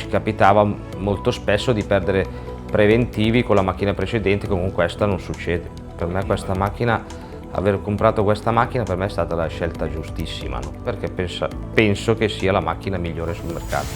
capitava molto spesso di perdere preventivi con la macchina precedente, con questa non succede. Per me questa macchina, aver comprato questa macchina per me è stata la scelta giustissima, no? Perché penso che sia la macchina migliore sul mercato.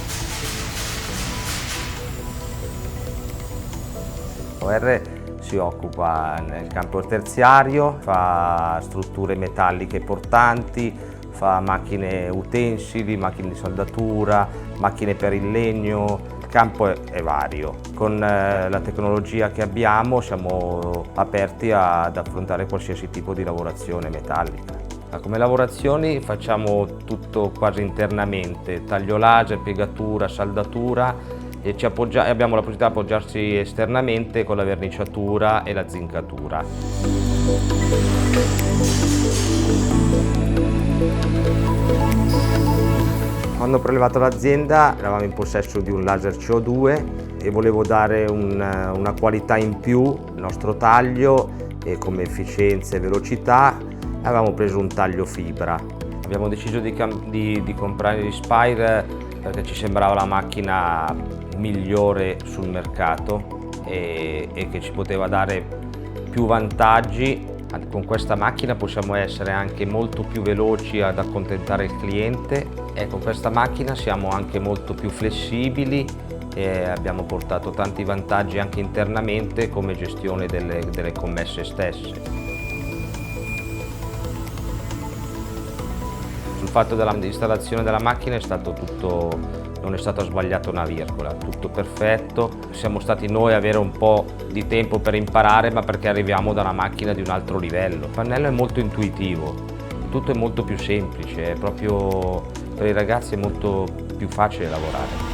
OR si occupa nel campo terziario, fa strutture metalliche portanti, fa macchine utensili, macchine di saldatura, macchine per il legno. Il campo è vario. Con la tecnologia che abbiamo siamo aperti ad affrontare qualsiasi tipo di lavorazione metallica. Come lavorazioni facciamo tutto quasi internamente, taglio laser, piegatura, saldatura, e abbiamo la possibilità di appoggiarci esternamente con la verniciatura e la zincatura. Quando ho prelevato l'azienda eravamo in possesso di un laser CO2 e volevo dare una qualità in più al nostro taglio, e come efficienza e velocità avevamo preso un taglio fibra. Abbiamo deciso di comprare l'Inspire perché ci sembrava la macchina migliore sul mercato e che ci poteva dare più vantaggi. Con questa macchina possiamo essere anche molto più veloci ad accontentare il cliente e con questa macchina siamo anche molto più flessibili e abbiamo portato tanti vantaggi anche internamente come gestione delle commesse stesse. Sul fatto dell'installazione della macchina non è stato sbagliato una virgola, tutto perfetto. Siamo stati noi a avere un po' di tempo per imparare, ma perché arriviamo da una macchina di un altro livello. Il pannello è molto intuitivo, tutto è molto più semplice, è proprio per i ragazzi è molto più facile lavorare.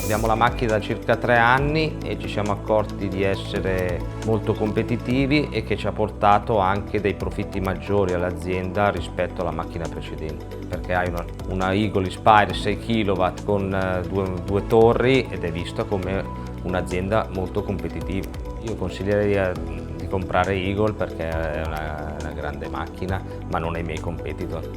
Abbiamo la macchina da circa 3 anni e ci siamo accorti di essere molto competitivi e che ci ha portato anche dei profitti maggiori all'azienda rispetto alla macchina precedente, perché hai una Eagle Inspire 6 kW con due torri ed è vista come un'azienda molto competitiva. Io consiglierei di comprare Eagle perché è una grande macchina, ma non è i miei competitor.